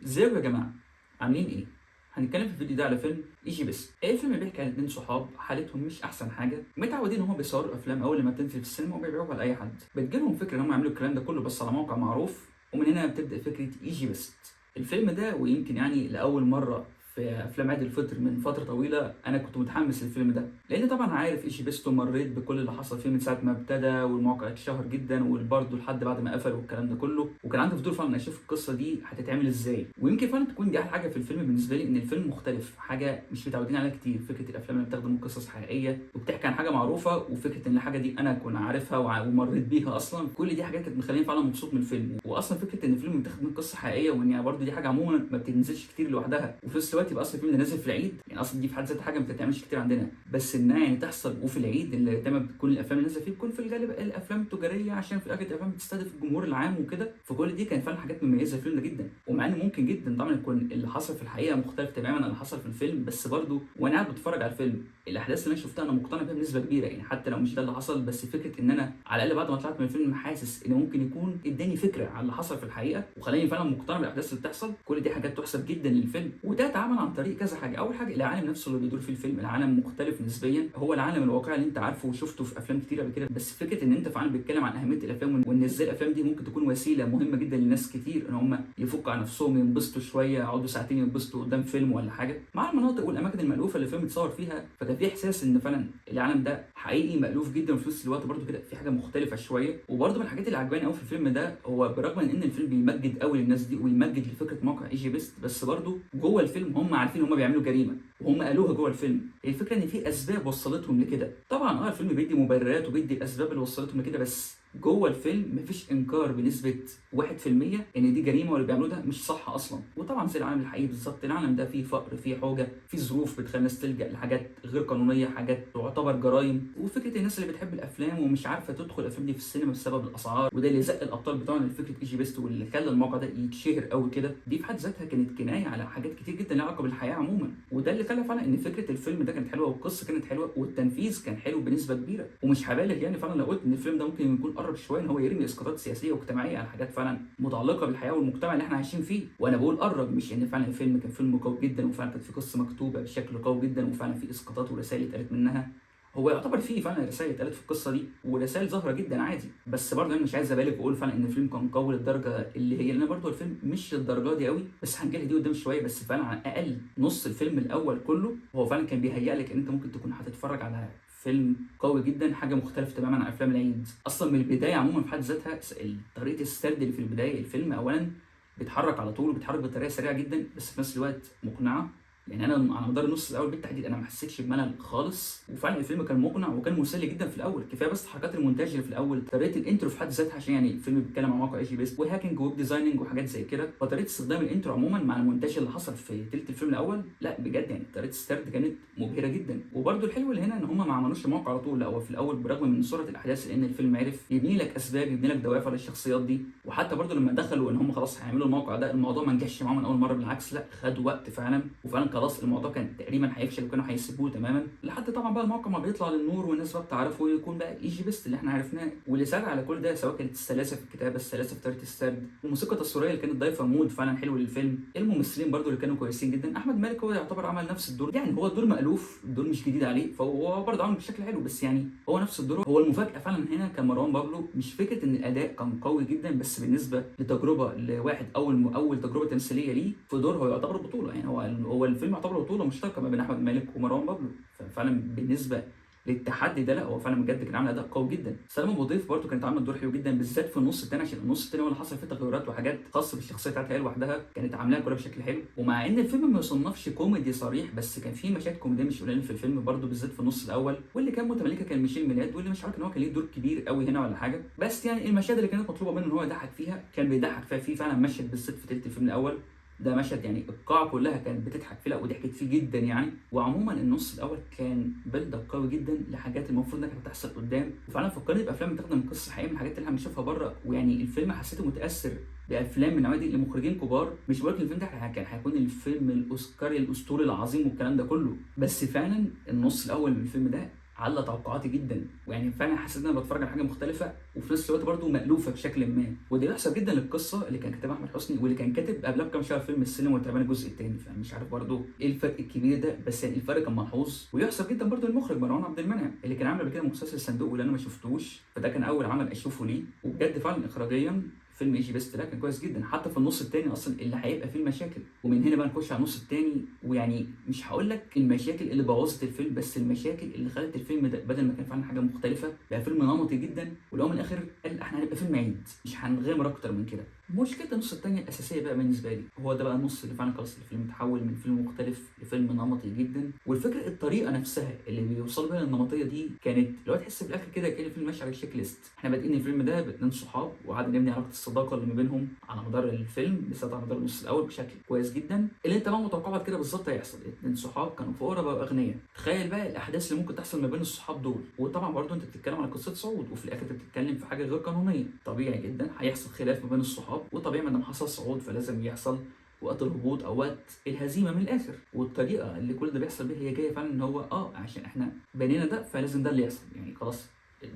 ازيكم يا جماعة؟ عاملين ايه؟ هنتكلم في الفيديو ده على فيلم ايجي بيست. الفيلم بيحكي عن اتنين صحاب حالتهم مش احسن حاجة، متعودين ان هم بيصوروا افلام اول لما بتنزل في السينما وبيبيعوها لاي حد. بتجيلهم فكرة ان هم يعملوا الكلام ده كله بس على موقع معروف، ومن هنا بتبدأ فكرة ايجي بيست. الفيلم ده ويمكن يعني لأول مرة في افلام عيد الفطر من فترة طويلة انا كنت متحمس للفيلم ده، لان طبعا عارف ايجي بيست ومريت بكل اللي حصل فيه من ساعة ما ابتدى والموقع اتشهر جدا وبرده لحد بعد ما قفل والكلام ده كله، وكان عندي فضول فعلا اشوف القصة دي هتتعمل ازاي. ويمكن فعلا تكون دي احلى حاجة في الفيلم بالنسبة لي، ان الفيلم مختلف، حاجة مش متعودين عليها كتير، فكرة الافلام اللي بتخدم قصص حقيقية وبتحكي عن حاجة معروفة، وفكرة ان الحاجة دي انا اكون عارفها ومريت بيها اصلا. كل دي حاجات كانت مخليني فعلا مبسوط من الفيلم، واصلا فكرة ان الفيلم متاخد من قصة حقيقية وان يعني برده دي حاجة عموما ما بتنزلش كتير لوحدها، وفي نفس الوقت يبقى اصلا الفيلم ده نازل في العيد، يعني اصلا دي في حد ذاتها حاجة ما بتتعملش كتير عندنا، بس انها يعني تحصل وفي العيد اللي دايما بتكون الافلام اللي نازله فيه بتكون في الغالب الافلام التجاريه، عشان في الاخر الافلام بتستهدف الجمهور العام وكده. فكل دي كانت فعلا حاجات مميزه الفيلم ده جدا، ومع ان ممكن جدا طبعا يكون اللي حصل في الحقيقه مختلف تماما عن اللي حصل في الفيلم، بس برضه وانا قاعد بتفرج على الفيلم الاحداث اللي انا شفتها انا مقتنع بيها بنسبه كبيره، يعني حتى لو مش ده اللي حصل، بس فكره ان انا على الاقل بعد ما طلعت من الفيلم حاسس ان ممكن يكون اداني فكره عن اللي حصل في الحقيقه وخلاني فعلا مقتنع بالاحداث اللي بتحصل. كل دي حاجات تحسب جدا للفيلم، وده اتعمل عن طريق كذا حاجه. اول حاجه العالم نفسه اللي بيدور في الفيلم، العالم مختلف نسبيا، هو العالم الواقعي اللي انت عارفه وشفته في افلام كتير قبل كده، بس فكره ان انت فعلا بتتكلم عن اهميه الافلام وان ازاي الافلام دي ممكن تكون وسيله مهمه جدا لناس كتير ان هم يفكوا عن نفسهم، ينبسطوا شويه، يقعدوا ساعتين ينبسطوا قدام فيلم ولا حاجه، مع المناطق والاماكن المالوفه اللي الفيلم اتصور فيها. فكان في احساس ان فعلا العالم ده حقيقي مالوف جدا، وفي نفس الوقت برده كده في حاجه مختلفه شويه. وبرده من الحاجات اللي عجباني قوي في الفيلم ده هو برغم ان الفيلم بيمجد قوي للناس دي ويمجد لفكره موقع ايجي بيست، بس برده جوه الفيلم هم عارفين هم بيعملوا جريمه وهم قالوها جوه الفيلم. الفكره ان في اسباب وصلتهم لكده، طبعا الفيلم بيدي مبررات وبيدي الاسباب اللي وصلتهم لكده، بس جوه الفيلم مفيش انكار بنسبه 1% ان دي جريمه واللي بيعملوه ده مش صح اصلا. وطبعا زي العالم الحقيقي بالظبط، العالم ده فيه فقر، فيه حوجه، فيه ظروف بتخلي الناس تلجا لحاجات غير قانونيه، حاجات تعتبر جرائم. وفكره الناس اللي بتحب الافلام ومش عارفه تدخل الافلام دي في السينما بسبب الاسعار، وده اللي زق الابطال بتوعنا لفكره ايجي بيست واللي خلى الموقع ده يتشهر قوي كده، دي في حد ذاتها كانت كنايه على حاجات كتير جدا لها علاقه بالحياه عموما. وده اللي خلى فعلا ان فكره الفيلم ده كانت حلوه والقصه كانت حلوه والتنفيذ كان حلو بنسبه كبيره. ومش هبالغ يعني فعلا لو قلت ان الفيلم ده ممكن يكون قرب شويه ان هو يرمي اسقاطات سياسيه واجتماعيه على حاجات فعلا متعلقه بالحياه والمجتمع اللي احنا عايشين فيه. وانا بقول قرب، مش ان فعلا الفيلم كان فيلم قوي جدا وفعلا كانت في قصه مكتوبه بشكل قوي جدا وفعلا في اسقاطات ورسائل اتقالت منها. هو يعتبر فيه فعلا رسائل اتقالت في القصه دي ورسائل ظاهره جدا عادي، بس برضه انا مش عايز ابالغ واقول فعلا ان الفيلم كان قوي للدرجه اللي هي، لان برضه الفيلم مش للدرجه دي قوي، بس هنجيلها دي قدام شويه. بس فعلا على الاقل نص الفيلم الاول كله هو فعلا كان بيهيئ لك ان انت ممكن تكون هتتفرج على فيلم قوي جدا، حاجه مختلفه تماما عن افلام العيد اصلا من البدايه عموما في حد ذاتها. طريقه السرد اللي في البدايه الفيلم اولا بيتحرك على طول وبيتحرك بطريقه سريعه جدا بس في نفس الوقت مقنعه. يعني انا على مدار النص الاول بالتحديد انا ما حسيتش بملل خالص، وفعلا الفيلم كان مقنع وكان مسلي جدا في الاول. كفايه بس حركات المونتاج اللي في الاول، طريقه الانترو في حد ذاتها، عشان يعني الفيلم بيتكلم عن موقع ايجي بيست وهاكينج ويب ديزايننج وحاجات زي كده، فطريقه استخدام الانترو عموما مع المونتاج اللي حصل في تلت الفيلم الاول، لا بجد يعني طريقه السرد كانت مبهره جدا. وبرده الحلو اللي هنا ان هم ما عملوش الموقع على طول، لا هو في الاول برغم من سرعه الاحداث لان الفيلم عرف يبني لك اسباب، يبني لك دوافع للشخصيات دي. وحتى برده لما دخلوا ان هم خلاص هيعملوا الموقع ده، الموضوع ما نجحش معاهم من اول مره، بالعكس لا خد وقت فعلا، وفعلا خلاص الموضوع كان تقريبا هيفشل وكانوا هيسيبوه تماما، لحد طبعا بقى الموقع ما بيطلع للنور والناس بقى بتعرفه ويكون بقى ايجي بيست اللي احنا عرفناه. واللي ساعد على كل ده سواء كانت السلاسه في الكتابه، السلاسه في طريقه السرد، الموسيقى التصويريه اللي كانت ضايفه مود فعلا حلو للفيلم، الممثلين برده اللي كانوا كويسين جدا. احمد مالك هو يعتبر عمل نفس الدور، يعني هو الدور مألوف، الدور مش جديد عليه، فهو برده عمل بشكل حلو، بس يعني هو نفس الدور. هو المفاجاه فعلا هنا كان مروان بابلو، مش فكره ان الاداء كان قوي جدا، بس بالنسبه لتجربه لواحد اول تجربه تمثيليه ليه في دور هو يعتبر بطوله، يعني هو الفيلم يعتبر بطوله مشتركه ما بين احمد مالك ومروان بابلو. ففعلا بالنسبه للتحدي ده لا هو فعلا بجد كان عامل اداء قوي جدا. سلمى ابو ضيف برده كانت عامله دور حلو جدا بالذات في النص الثاني، عشان النص الثاني هو اللي حصل فيه تغيرات وحاجات خاصه بالشخصيه بتاعتها هي لوحدها، كانت عاملاها كلها بشكل حلو. ومع ان الفيلم ما يصنفش كوميدي صريح، بس كان فيه مشاهد كوميديه مش قليلين في الفيلم برده بالذات في النص الاول، واللي كان متملكه كان ميشيل ميلاد، واللي مش عارف ان هو كان ليه دور كبير قوي هنا ولا حاجه، بس يعني المشاهد اللي كانت مطلوبه منه ان هو يضحك فيها كان بيضحك فيها. فيه فعلا مشهد بالذات في ثلث الفيلم الاول ده مشهد يعني القاعه كلها كانت بتضحك فيه، لا وضحكت فيه جدا يعني. وعموما النص الاول كان بيلد اب قوي جدا لحاجات المفروض انها كانت هتحصل قدام، وفعلا فكرني بافلام بتخدم قصه حقيقيه من الحاجات اللي احنا بنشوفها بره. ويعني الفيلم حسيته متاثر بافلام من النوعيه دي لمخرجين كبار، مش بقول لك الفيلم ده كان هيكون الفيلم الاوسكاري الاسطوري العظيم والكلام ده كله، بس فعلا النص الاول من الفيلم ده علّى توقعاتي جدًا، ويعني فعلًا حسيت إن أنا باتفرّج على حاجة مختلفة، وفي نفس الوقت برضه مألوفة بشكلٍ ما، وده يحسب جدًا للقصة اللي كان كاتبها أحمد حسني، واللي كان كاتب قبلها بكام شهر فيلم السلم والتعبان الجزء التاني، فمش عارف برضه إيه الفرق الكبير ده، بس يعني الفرق كان ملحوظ، ويحسب جدًا برضه للمخرج مروان عبد المنعم، اللي كان عامل قبل كده مسلسل الصندوق واللي أنا ما شُفتوش، فده كان أول عمل أشوفه ليه، وبجد فعلًا إخراجيًا فيلم ايجي بيست ده كان كويس جدًا، حتى في النُص التاني أصلًا اللي هيبقى فيه المشاكل، ومن هنا بقى نخش على النُص التاني، ويعني مش هاقول لك المشاكل اللي بوّظت الفيلم، بس المشاكل اللي خلت الفيلم ده بدل ما كان فعلًا حاجة مختلفة، بقى فيلم نمطي جدًا، واللي هو من الآخر قال إحنا هنبقى فيلم عيد، مش هنغامر أكتر من كده. مشكلة النُص التاني الأساسية بقى بالنسبة لي، هو ده بقى النُص اللي فعلًا خلاص الفيلم اتحوّل من فيلم مختلف لفيلم نمطي جدًا، والفكرة الطريقة نفسها اللي بيوصلوا بيها للنمطية دي كانت اللي هو تحس في الآخر كده كأن الفيلم ماشي على check list. إحنا بادئين الفيلم ده ب2 صحاب وقعدنا نبني علاقة الصداقة اللي ما بينهم على مدار الفيلم، بالذات على مدار النُص الأول بشكل كويس جدًا، اللي أنت بقى متوقع بعد كده بالضبط هيحصل، 2 صحاب كانوا فقرا بقوا أغنيا، تخيل بقى الأحداث اللي ممكن تحصل ما بين الصحاب دول، وطبعًا برضه أنت بتتكلم على قصة صعود، وفي الآخر أنت بتتكلم في حاجة غير قانونية، طبيعي جدًا هيحصل خلاف ما بين الصحاب، وطبيعي ما دام حصل صعود فلازم يحصل وقت الهبوط أو وقت الهزيمة من الآخر، والطريقة اللي كل ده بيحصل بيها هي جاية فعلًا إن هو عشان إحنا بنينا ده فلازم ده اللي يحصل، يعني خلاص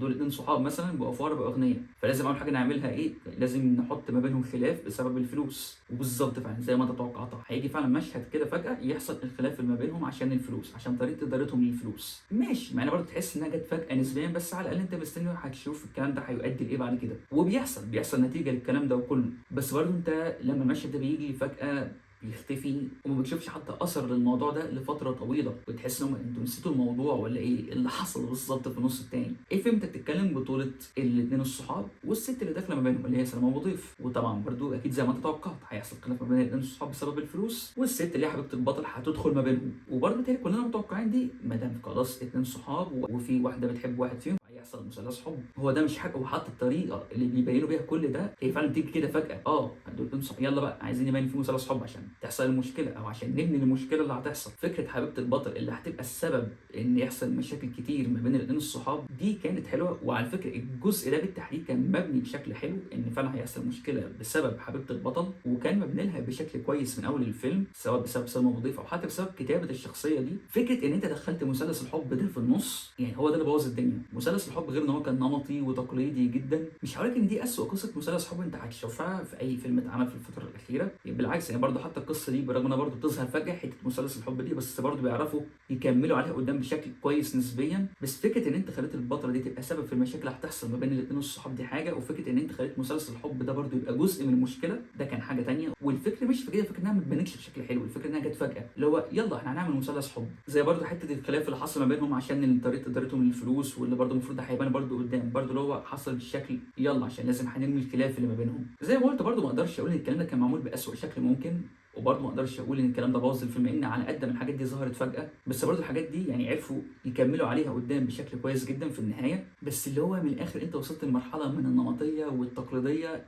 دول 2 صحاب مثلًا بقوا فقرا بقوا أغنيا، فلازم أول حاجة نعملها إيه، لازم نحط ما بينهم خلاف بسبب الفلوس، وبالضبط فعلًا زي ما أنت توقعتها، هييجي فعلًا مشهد كده فجأة يحصل الخلاف اللي ما بينهم عشان الفلوس، عشان طريقة إدارتهم للفلوس، ماشي، مع إن برضه تحس إنها جات فجأة نسبيًا، بس على الأقل أنت مستني هتشوف الكلام ده هيؤدي لإيه بعد كده، وبيحصل نتيجة للكلام ده وكله، بس برضه أنت لمّا المشهد ده بييجي فجأة بيختفي وما بتشوفش حتى أثر للموضوع ده لفترة طويلة، وتحس إن أنتم نسيتوا الموضوع والّا إيه اللي حصل بالضبط في النُص التاني؟ الفيلم أنت بتتكلم بطولة الاتنين الصحاب والست اللي داخلة ما بينهم اللي هي سلمى أبو ضيف، وطبعًا برضه أكيد زي ما أنت توقعت هيحصل خلاف ما بين الاتنين الصحاب بسبب الفلوس، والست اللي هي حبيبة البطل هتدخل ما بينهم، وبرضه بيتهيأ لي كلنا متوقعين دي، ما دام خلاص اتنين صحاب وفي واحدة بتحب واحد فيهم هيحصل مثلث حب، هو ده مش حاجة، هو حتى الطريقة اللي بيبينوا بيها كل ده هي فعلًا بتيجي كده فجأة، دول اتنين يالّا بقى عايزين نبين في مثلث حب عشان تحصل المشكلة أو عشان نبني المشكلة اللي هتحصل، فكرة حبيبة البطل اللي هتبقى السبب إن يحصل مشاكل كتير ما بين الاتنين الصحاب دي كانت حلوة، وعلى فكرة الجزء ده بالتحديد كان مبني بشكل حلو إن فعلًا هيحصل مشكلة بسبب حبيبة البطل، وكان مبني لها بشكل كويس من أول الفيلم، سواء بسبب سلمى أبو ضيف أو حتى بسبب كتابة الشخصية دي، فكرة إن أنت دخلت مثلث الحب ده في النُص يعني هو ده اللي بوّظ الدنيا، مثلث الحب غير إن هو كان نمطي وتقليدي جدًا، مش هاقول لك إن دي أسوأ قصة مثلث حب أنت هتشوفها في أي فيلم اتعمل في الفترة الأخيرة، بالعكس يعني برضه حتى القصة دي برغم إنها برضه بتظهر فجأة حتة مثلث الحب دي، بس برضه بيعرفوا يكمّلوا عليها قدّام بشكل كويس نسبيًا، بس فكرة إن أنت خلّيت البطلة دي تبقى سبب في المشاكل اللي هتحصل ما بين الاتنين الصحاب دي حاجة، وفكرة إن أنت خلّيت مثلث الحب ده برضه يبقى جزء من المشكلة ده كان حاجة تانية، والفكرة مش في كده، الفكرة إنها ما اتبنتش بشكل حلو، الفكرة إنها جات فجأة، اللي هو يالّا إحنا هنعمل مثلث حب، زي برضه حتة الخلاف اللي حصل ما بينهم عشان طريقة إدارتهم للفلوس، واللي برضه المفروض ده هيبان برضه قدّام، برضه اللي هو حصل بالشكل يالّا عشان لازم هنرمي الخلاف اللي ما بينهم، زي ما قُلت برضه ما أقدرش أقول إن الكلام ده كان معمول بأسوأ شكل ممكن، وبرضه ما اقدرش اقول ان الكلام ده بوظ الفيلم لان على قد ما الحاجات دي ظهرت فجأة بس برضه الحاجات دي يعني عرفوا يكملوا عليها قدام بشكل كويس جدا في النهاية بس اللي هو من الاخر انت وصلت لمرحلة من النمطية والتقليدية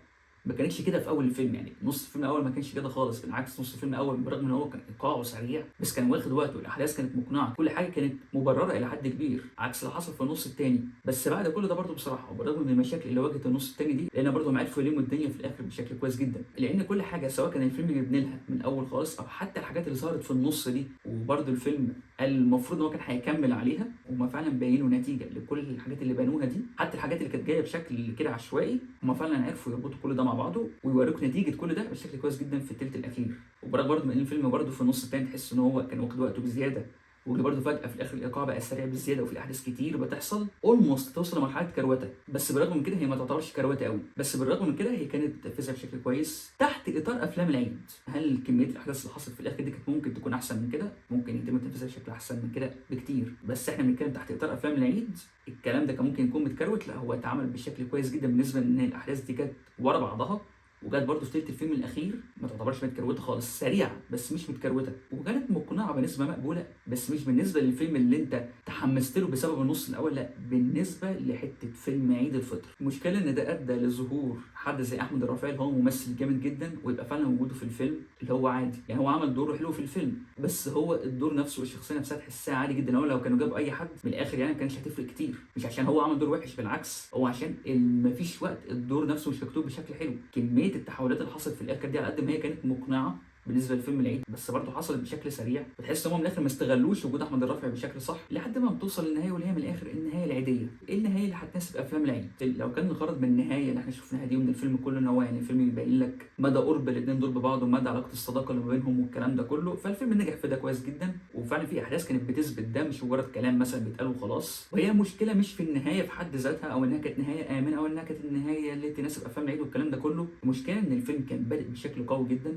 ما كانتش كده في اول الفيلم يعني نص الفيلم الاول ما كانش كده خالص بالعكس نص الفيلم الاول برغم ان هو كان ايقاعه سريع بس كان واخد وقته الاحداث كانت مقنعه كل حاجه كانت مبرره الى حد كبير عكس اللي حصل في النص الثاني بس بعد كل ده برضه بصراحه وبرغم من المشاكل اللي واجهت النص الثاني دي لان برضه هم عرفوا يلموا الدنيا في الاخر بشكل كويس جدا لان كل حاجه سواء كان الفيلم بيبني لها من الاول خالص او حتى الحاجات اللي ظهرت في النص دي وبرضه الفيلم المفروض ان هو كان هيكمل عليها وهم فعلا بينوا نتيجه لكل الحاجات اللي بنوها دي حتى الحاجات اللي كانت جايه بشكل كده عشوائي هم فعلا عرفوا يربطوا كل ده مع بعضه ويوريك نتيجه كل ده بشكل كويس جدا في الثلث الاخير وبرغم برضه من الفيلم برضه في النص الثاني تحس ان هو كان واخد وقته بزياده واللي برضه فجاه في الاخر الايقاع بقى سريع بالزياده وفي احداث كتير بتحصل اولموست توصل لمرحله كروته بس بالرغم من كده هي ما تعتبرش كروته قوي بس بالرغم من كده هي كانت تنفذها بشكل كويس تحت اطار افلام العيد هل كميه الاحداث اللي حصلت في الاخر دي كانت ممكن تكون احسن من كده ممكن يتم تنفيذها بشكل احسن من كده بكتير بس احنا بنتكلم تحت اطار افلام العيد الكلام ده كان ممكن يكون متكروت لا هو اتعمل بشكل كويس جدا بالنسبه ان الاحداث دي كانت ورا بعضها وجت برضه في تلت الفيلم الاخير ما تعتبرش متكروته خالص سريعه بس مش متكروته وكانت مقنعه بنسبه مقبوله بس مش بالنسبه للفيلم اللي انت تحمست له بسبب النص الاول لا بالنسبه لحته فيلم عيد الفطر المشكله ان ده ادى لظهور حد زي احمد الرفاعي هو ممثل جامد جدا ويبقى فعلا وجوده في الفيلم اللي هو عادي يعني هو عمل دوره حلو في الفيلم بس هو الدور نفسه والشخصيه نفسها تحسها عادي جدا هو لو كانوا جابوا اي حد من الاخر يعني ما كانش هتفرق كتير مش عشان هو عمل دور وحش بالعكس هو عشان مفيش وقت الدور نفسه مش مكتوب بشكل حلو كميه التحولات اللي حصلت في الاخر دي على قد ما هي كانت مقنعه بالنسبه لفيلم العيد، بس برضه حصلت بشكل سريع، بتحس ان هم من الاخر ما استغلوش وجود احمد الرافع بشكل صح لحد ما بتوصل للنهايه، واللي هي من الاخر النهايه العاديه، ايه النهايه اللي هتناسب افلام العيد. لو كان الغرض من النهايه اللي احنا شفناها دي ومن الفيلم كله ان هو يعني الفيلم يبين لك مدى قرب الاثنين دول ببعض ومدى علاقه الصداقه اللي ما بينهم والكلام ده كله، فالفيلم نجح في ده كويس جدا، وفعلا في احداث كانت بتثبت ده، مش مجرد كلام مثلا بيتقال وخلاص. وهي مشكله مش في النهايه في حد ذاتها، او انها كانت نهايه امنه، او انها كانت النهايه اللي تناسب افلام العيد والكلام ده كله. المشكله ان الفيلم كان بادئ بشكل قوي جدا،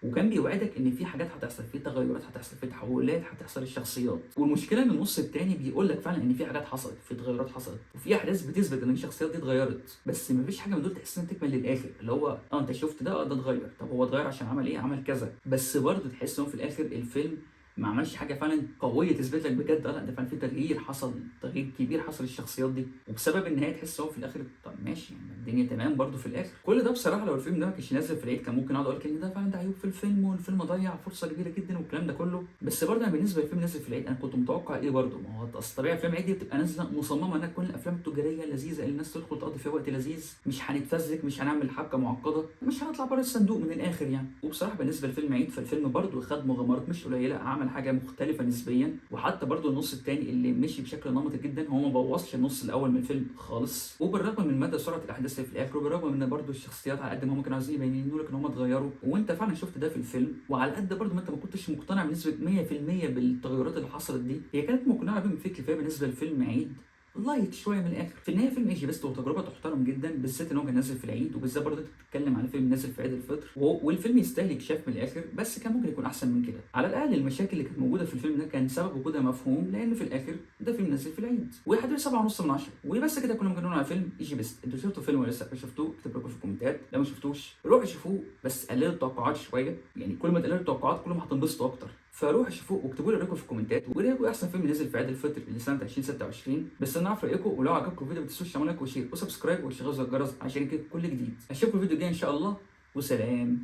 وكان بيوعدك ان في حاجات هتحصل، في تغيرات هتحصل، في تحولات هتحصل الشخصيات. والمشكله ان النص التاني بيقول لك فعلا ان في حاجات حصلت، في تغيرات حصلت، وفي احداث بتثبت ان الشخصيات دي اتغيرت، بس مفيش حاجه من دول تحس انها تكمل للاخر، اللي هو انت شفت ده، ده اتغير، طب هو اتغير عشان عمل ايه؟ عمل كذا، بس برضه تحس ان هو في الاخر الفيلم ما عملش حاجه فعلا قويه تثبت لك بجد لا ده فعلا في تغيير حصل، تغيير كبير حصل للشخصيات دي. وبسبب النهايه تحس هو في الاخر طب ماشي يعني الدنيا تمام برضه في الاخر. كل ده بصراحه لو الفيلم ده ما كانش نازل في العيد كان ممكن اقعد اقول لك ان ده فعلا ده عيوب في الفيلم، والفيلم ضيع فرصه كبيره جدا والكلام ده كله. بس برضه انا بالنسبه للفيلم نازل في العيد انا كنت متوقع ايه برضه، ما هو اصل طبيعي افلام العيد دي بتبقى نازله مصممه انها تكون الافلام التجاريه اللذيذه اللي الناس تدخل تقضي فيها وقت لذيذ، مش هنتفزلك، مش هنعمل حبكه معقده، مش هنطلع بره الصندوق من الاخر يعني. وبصراحه بالنسبه لفيلم عيد فالفيلم برضه خد مغامرات مش قليله، عمل حاجه مختلفه نسبيا. وحتى برضو النص الثاني اللي مشي بشكل نمطي جدا هو ما بوظش النص الاول من الفيلم خالص. وبالرغم من مدى سرعه الاحداث اللي في الاخر، وبالرغم من ان برضو الشخصيات على قد ما هم كانوا عايزين يبينوا لك ان هم اتغيروا، وانت فعلا شفت ده في الفيلم، وعلى قد برضو ما انت ما كنتش مقتنع بنسبه 100% بالتغيرات اللي حصلت دي، هي كانت مقنعه بما فيه الكفايه بالنسبه لفيلم عيد لايت شويه من الاخر. في النهايه فيلم ايجي بيست وتجربه تحترم جدا، بالذات ان هو كان نازل في العيد، وبالذات برضه انت بتتكلم على فيلم نازل في عيد الفطر، والفيلم يستاهل اكشاف من الاخر، بس كان ممكن يكون احسن من كده. على الاقل المشاكل اللي كانت موجوده في الفيلم ده كان سبب وجودها مفهوم، لان في الاخر ده فيلم نازل في العيد. وحد 7.5 من 10. وبس كده كنا بنقول على فيلم ايجي بيست. انتوا شفتوا فيلم ولا لسه؟ شفتوه؟ اكتبوا لكم في الكومنتات. لو ما شفتوش روحوا شوفوه، بس قللوا التوقعات شويه، يعني كل ما تقللوا التوقعات كل ما هتنبسطوا اكتر. فروحوا شوفوه واكتبوا لي رايكم في الكومنتات، ورايكم احسن فيلم نزل في عيد الفطر اللي سنه 2026. بس انا اعرف رايكم، ولو عجبكم الفيديو ما تنسوش تعملوا لايك وشير وسبسكرايب وتشغلوا زر الجرس عشان كده كل جديد. اشوفكم الفيديو الجاي ان شاء الله، وسلام.